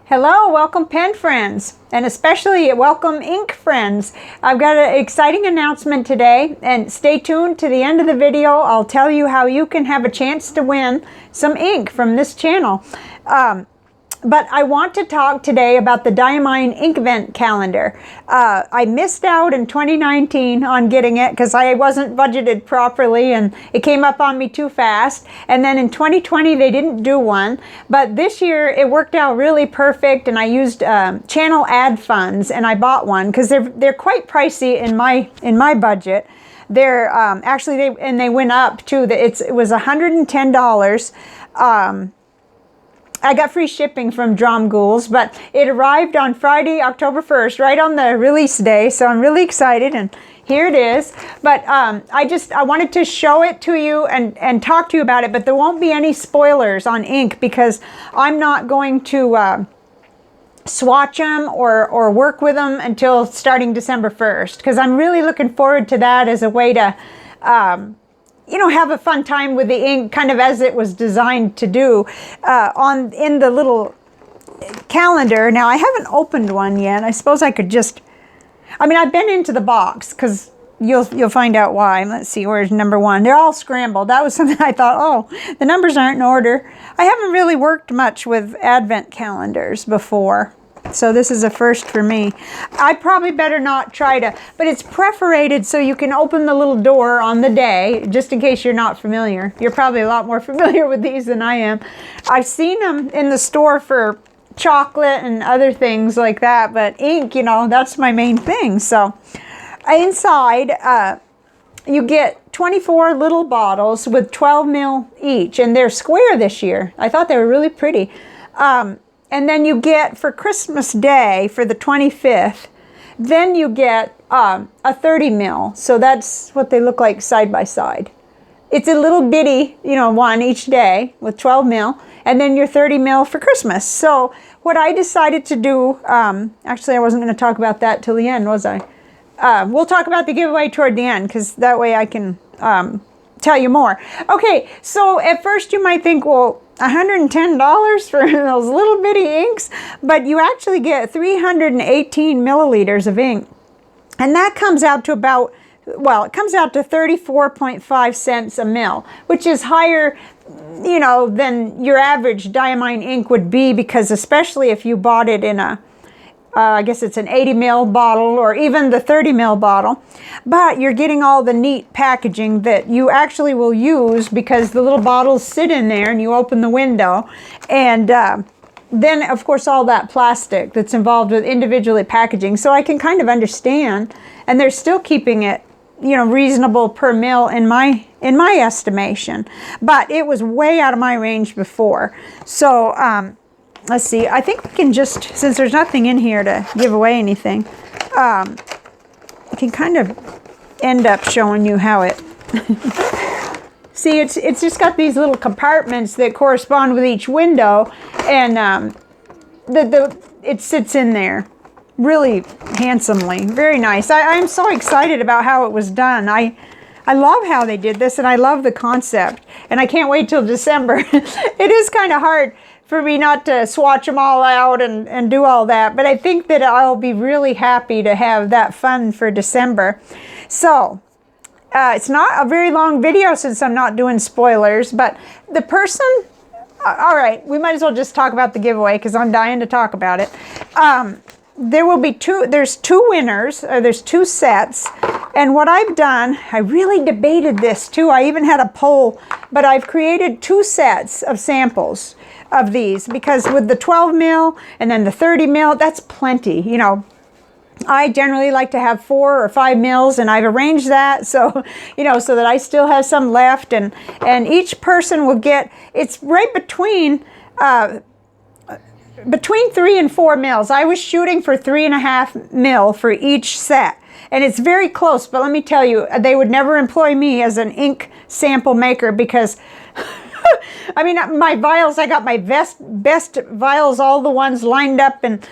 Hello, welcome pen friends, and especially welcome ink friends. I've got an exciting announcement today, and stay tuned to the end of the video. I'll tell you how you can have a chance to win some ink from this channel. But I want to talk today about the Diamine Inkvent calendar. I missed out in 2019 on getting it because I wasn't budgeted properly and it came up on me too fast. And then in 2020 they didn't do one. But this year it worked out really perfect, and I used channel ad funds and I bought one because they're quite pricey in my budget. They're actually they went up too. It was $110. I got free shipping from Drum Ghouls, but it arrived on Friday, October 1st, right on the release day, so I'm really excited, and here it is. But I wanted to show it to you and talk to you about it, but there won't be any spoilers on ink because I'm not going to swatch them or work with them until starting December 1st, because I'm really looking forward to that as a way to have a fun time with the ink, kind of as it was designed to do in the little calendar. Now, I haven't opened one yet. I suppose I could just, I've been into the box because you'll find out why. Let's see, where's number one? They're all scrambled. That was something I thought, oh, the numbers aren't in order. I haven't really worked much with advent calendars before, so this is a first for me. I probably better not try to, but it's perforated so you can open the little door on the day, just in case you're not familiar. You're probably a lot more familiar with these than I am. I've seen them in the store for chocolate and other things like that, but ink, that's my main thing. So inside, you get 24 little bottles with 12 ml each, and they're square this year. I thought they were really pretty. And then you get, for Christmas Day, for the 25th, then you get a 30 ml. So that's what they look like side by side. It's a little bitty, one each day with 12 ml, and then your 30 ml for Christmas. So what I decided to do, actually I wasn't going to talk about that till the end, was I? We'll talk about the giveaway toward the end, because that way I can tell you more. Okay, so at first you might think, well, $110 for those little bitty inks, but you actually get 318 milliliters of ink, and that comes out to about, it comes out to 34.5 cents a mil, which is higher, than your average Diamine ink would be, because especially if you bought it in a I guess it's an 80 ml bottle or even the 30 ml bottle, but you're getting all the neat packaging that you actually will use, because the little bottles sit in there and you open the window, and then of course all that plastic that's involved with individually packaging. So I can kind of understand, and they're still keeping it reasonable per mil in my estimation, but it was way out of my range before. So let's see, I think we can just, since there's nothing in here to give away anything, I can kind of end up showing you how it, see, it's just got these little compartments that correspond with each window, and it sits in there really handsomely. Very nice. I'm so excited about how it was done. I love how they did this, and I love the concept, and I can't wait till December. It is kind of hard for me not to swatch them all out and do all that, but I think that I'll be really happy to have that fun for December. So it's not a very long video since I'm not doing spoilers, but the person, all right, we might as well just talk about the giveaway because I'm dying to talk about it. There will be there's two winners, there's two sets, and what I've done, I really debated this too, I even had a poll, but I've created two sets of samples of these, because with the 12 mil and then the 30 mil, that's plenty. I generally like to have 4 or 5 mils, and I've arranged that so so that I still have some left, and each person will get, it's right between 3 and 4 mils. I was shooting for 3.5 mil for each set, and it's very close, but let me tell you, they would never employ me as an ink sample maker, because my vials, I got my best vials, all the ones lined up and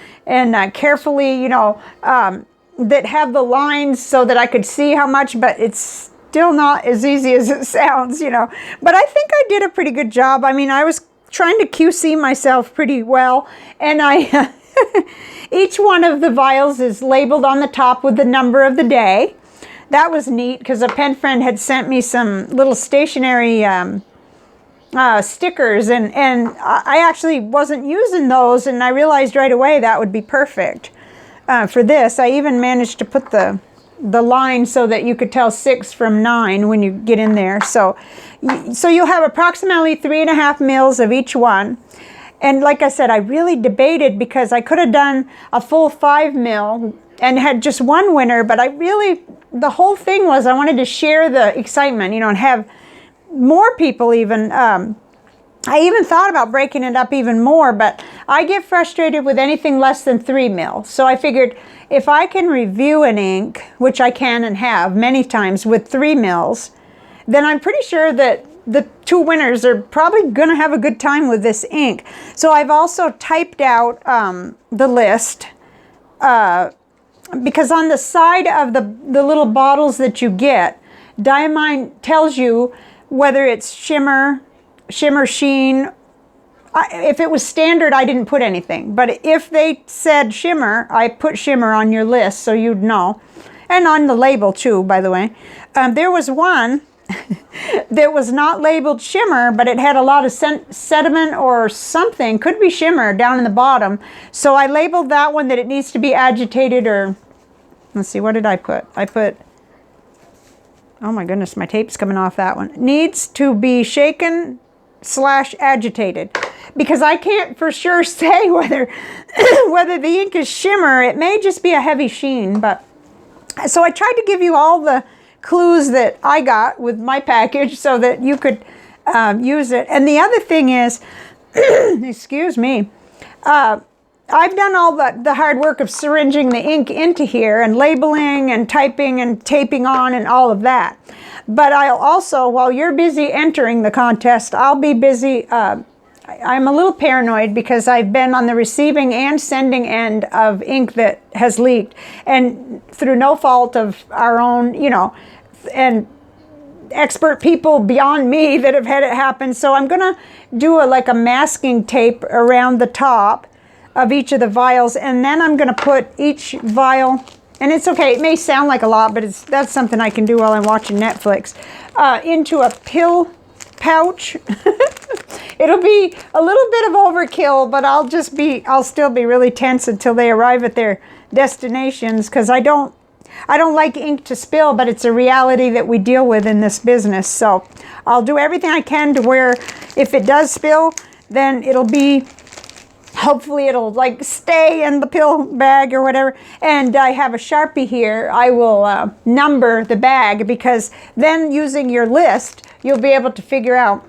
carefully, that have the lines so that I could see how much, but it's still not as easy as it sounds, But I think I did a pretty good job. I was trying to QC myself pretty well, and I each one of the vials is labeled on the top with the number of the day. That was neat because a pen friend had sent me some little stationery stickers, and I actually wasn't using those, and I realized right away that would be perfect for this. I even managed to put the line so that you could tell 6 from 9 when you get in there. So you'll have approximately 3.5 mils of each one. And like I said, I really debated because I could have done a full 5 mil and had just one winner, but the whole thing was I wanted to share the excitement, you know, and have more people even. I even thought about breaking it up even more, but I get frustrated with anything less than 3 mil. So I figured if I can review an ink, which I can and have many times with 3 mils, then I'm pretty sure that the 2 winners are probably going to have a good time with this ink. So I've also typed out the list because on the side of the little bottles that you get, Diamine tells you whether it's shimmer, sheen. If it was standard, I didn't put anything. But if they said shimmer, I put shimmer on your list so you'd know. And on the label too, by the way. There was one that was not labeled shimmer, but it had a lot of sediment or something, could be shimmer, down in the bottom. So I labeled that one that it needs to be agitated, or let's see, what did I put? I put, oh my goodness, my tape's coming off that one. Needs to be shaken / agitated, because I can't for sure say whether the ink is shimmer. It may just be a heavy sheen. But so I tried to give you all the clues that I got with my package so that you could use it. And the other thing is, excuse me, I've done all the hard work of syringing the ink into here and labeling and typing and taping on and all of that. But I'll also, while you're busy entering the contest, I'll be busy. I'm a little paranoid because I've been on the receiving and sending end of ink that has leaked, and through no fault of our own, you know, and expert people beyond me that have had it happen. So I'm going to do like a masking tape around the top of each of the vials, and then I'm going to put each vial, and it's okay, it may sound like a lot, but that's something I can do while I'm watching Netflix, into a pill pouch. It'll be a little bit of overkill, but I'll still be really tense until they arrive at their destinations, because I don't like ink to spill, but it's a reality that we deal with in this business. So I'll do everything I can to where if it does spill, then hopefully it'll like stay in the pill bag or whatever. And I have a Sharpie here. I will number the bag, because then using your list, you'll be able to figure out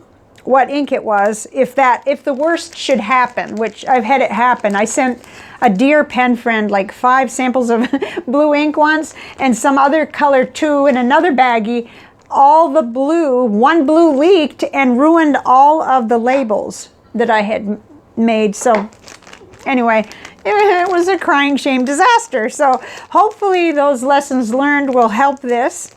what ink it was if the worst should happen, which I've had it happen. I sent a dear pen friend like 5 samples of blue ink once, and some other color too in another baggie. All the blue, one blue leaked and ruined all of the labels that I had made. So anyway, it was a crying shame disaster. So hopefully those lessons learned will help this,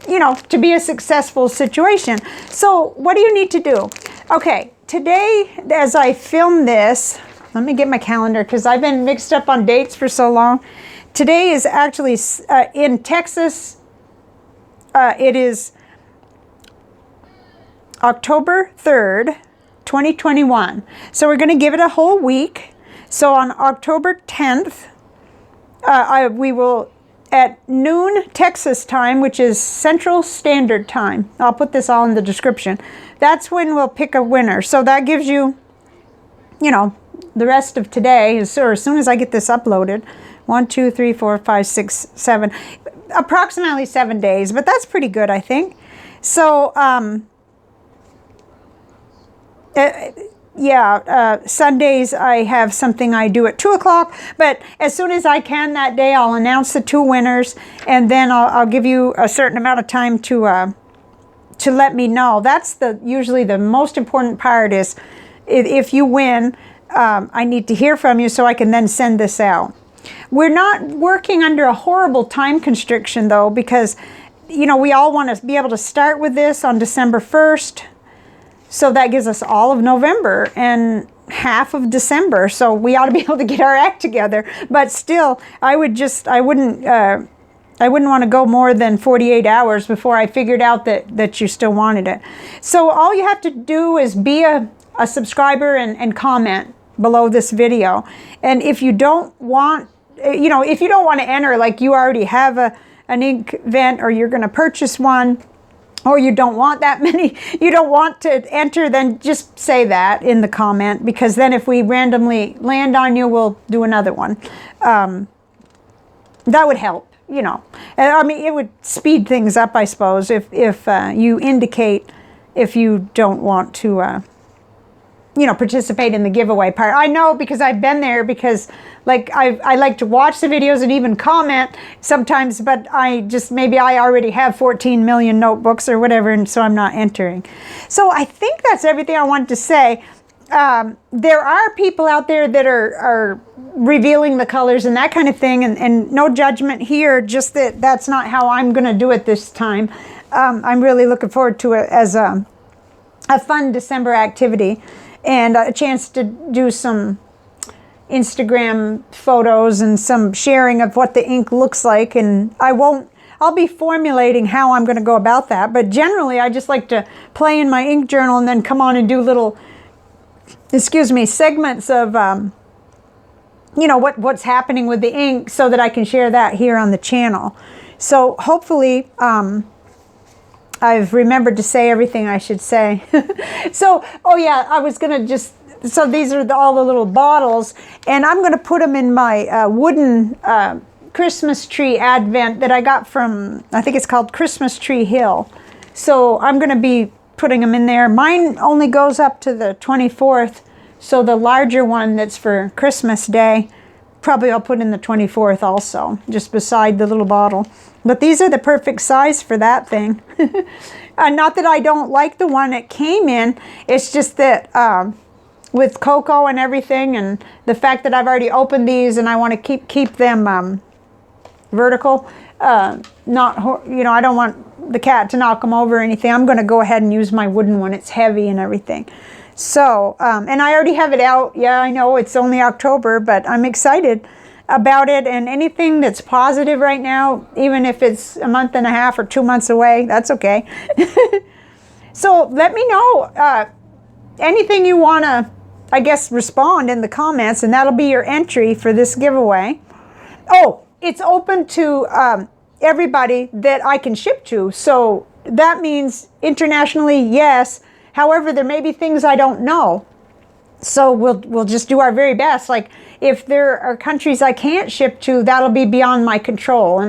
you know, to be a successful situation. So what do you need to do? Okay, today as I film this, let me get my calendar because I've been mixed up on dates for so long. Today is actually in Texas. It is October 3rd, 2021. So we're going to give it a whole week. So on October 10th, we will, at noon Texas time, which is Central Standard Time. I'll put this all in the description. That's when we'll pick a winner. So that gives you, you know, the rest of today, or as soon as I get this uploaded. 1, 2, 3, 4, 5, 6, 7, approximately 7 days, but that's pretty good, I think. So, Sundays I have something I do at 2 o'clock, but as soon as I can that day, I'll announce the 2 winners, and then I'll give you a certain amount of time to let me know. That's usually the most important part, is if you win, I need to hear from you so I can then send this out. We're not working under a horrible time constriction though, because, you know, we all want to be able to start with this on December 1st. So that gives us all of November and half of December. So we ought to be able to get our act together. But still, I wouldn't want to go more than 48 hours before I figured out that you still wanted it. So all you have to do is be a subscriber and comment below this video. And if you don't want, if you don't want to enter, like you already have an Inkvent or you're going to purchase one, or you don't want that many, you don't want to enter, then just say that in the comment, because then if we randomly land on you, we'll do another one. That would help, I mean, it would speed things up, I suppose, if you indicate if you don't want to, participate in the giveaway part. I know, because I've been there, because like I like to watch the videos and even comment sometimes, but maybe I already have 14 million notebooks or whatever, and so I'm not entering. So I think that's everything I wanted to say. There are people out there that are revealing the colors and that kind of thing, and no judgment here, just that's not how I'm going to do it this time. I'm really looking forward to it as a fun December activity, and a chance to do some Instagram photos and some sharing of what the ink looks like. And I'll be formulating how I'm going to go about that, but generally I just like to play in my ink journal and then come on and do little, segments of what's happening with the ink, so that I can share that here on the channel. So hopefully I've remembered to say everything I should say. So, oh yeah, I was going to so these are all the little bottles, and I'm going to put them in my wooden Christmas tree advent that I got from, I think it's called Christmas Tree Hill. So I'm going to be putting them in there. Mine only goes up to the 24th, so the larger one that's for Christmas Day, probably I'll put in the 24th also, just beside the little bottle. But these are the perfect size for that thing. Not that I don't like the one it came in, it's just that with cocoa and everything, and the fact that I've already opened these and I want to keep them vertical, I don't want the cat to knock them over or anything. I'm going to go ahead and use my wooden one. It's heavy and everything. So, and I already have it out. Yeah, I know it's only October, but I'm excited about it. And anything that's positive right now, even if it's a month and a half or 2 months away, that's okay. So let me know anything you want to, I guess, respond in the comments, and that'll be your entry for this giveaway. Oh, it's open to everybody that I can ship to. So that means internationally, yes. However, there may be things I don't know. So we'll just do our very best. Like if there are countries I can't ship to, that'll be beyond my control.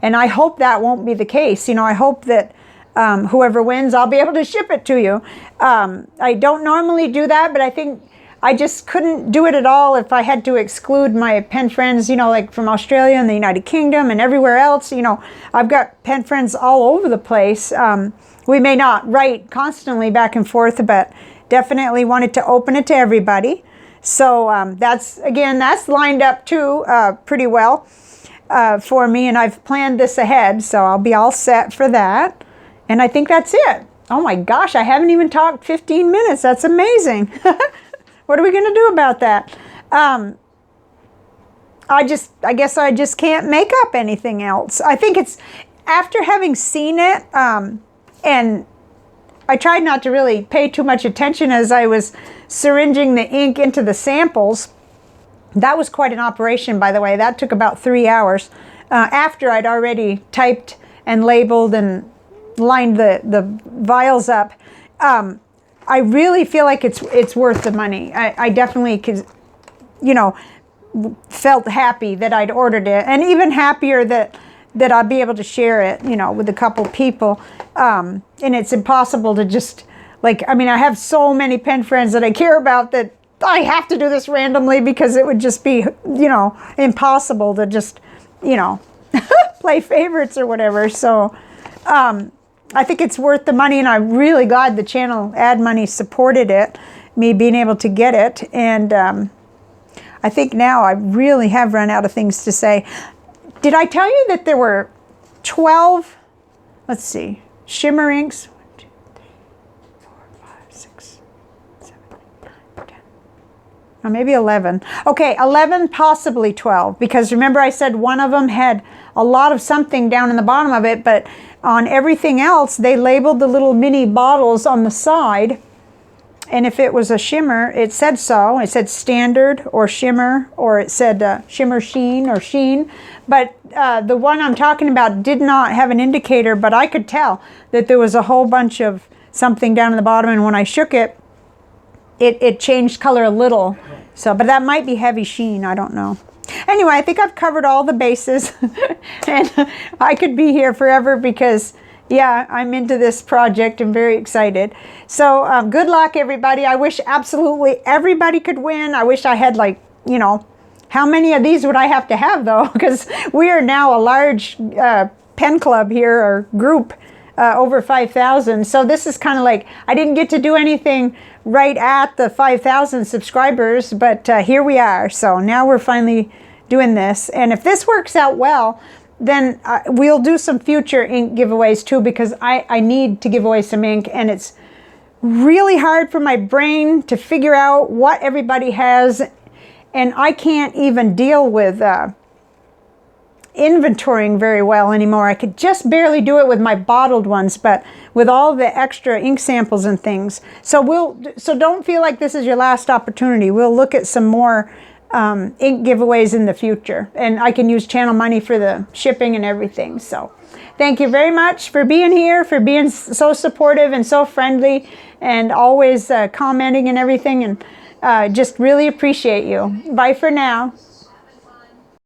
And I hope that won't be the case. I hope that whoever wins, I'll be able to ship it to you. I don't normally do that, but I think I just couldn't do it at all if I had to exclude my pen friends, like from Australia and the United Kingdom and everywhere else. I've got pen friends all over the place. We may not write constantly back and forth, but definitely wanted to open it to everybody. So that's lined up too pretty well for me, and I've planned this ahead, so I'll be all set for that. And I think that's it. Oh my gosh, I haven't even talked 15 minutes. That's amazing. What are we going to do about that? I guess I just can't make up anything else. I think it's after having seen it, and I tried not to really pay too much attention as I was syringing the ink into the samples. That was quite an operation, by the way. That took about 3 hours after I'd already typed and labeled and lined the vials up. I really feel like it's worth the money. I definitely felt happy that I'd ordered it, and even happier that I'll be able to share it, with a couple people. And it's impossible to just, I have so many pen friends that I care about that I have to do this randomly, because it would just be, impossible to just, play favorites or whatever. So, I think it's worth the money, and I'm really glad the channel ad money supported it, me being able to get it. And I think now I really have run out of things to say. Did I tell you that there were 12, let's see, shimmer inks? 1, 2, 3, 4, 5, 6, or maybe 11. Okay, 11, possibly 12, because remember I said one of them had a lot of something down in the bottom of it, but on everything else, they labeled the little mini bottles on the side. And if it was a shimmer, it said so. It said standard or shimmer, or it said shimmer sheen or sheen. But the one I'm talking about did not have an indicator, but I could tell that there was a whole bunch of something down in the bottom. And when I shook it, it changed color a little. So, but that might be heavy sheen. I don't know. Anyway, I think I've covered all the bases. And I could be here forever because, yeah, I'm into this project. I'm very excited. So good luck, everybody. I wish absolutely everybody could win. I wish I had, like, you know, how many of these would I have to have, though? Because we are now a large pen club here, or group, over 5,000. So this is kind of like, I didn't get to do anything right at the 5,000 subscribers, but here we are. So now we're finally doing this. And if this works out well, then we'll do some future ink giveaways too, because I need to give away some ink, and it's really hard for my brain to figure out what everybody has, and I can't even deal with inventorying very well anymore. I could just barely do it with my bottled ones, but with all the extra ink samples and things. So don't feel like this is your last opportunity. We'll look at some more ink giveaways in the future, and I can use channel money for the shipping and everything. So thank you very much for being here, for being so supportive and so friendly, and always commenting and everything, and just really appreciate you. Bye for now.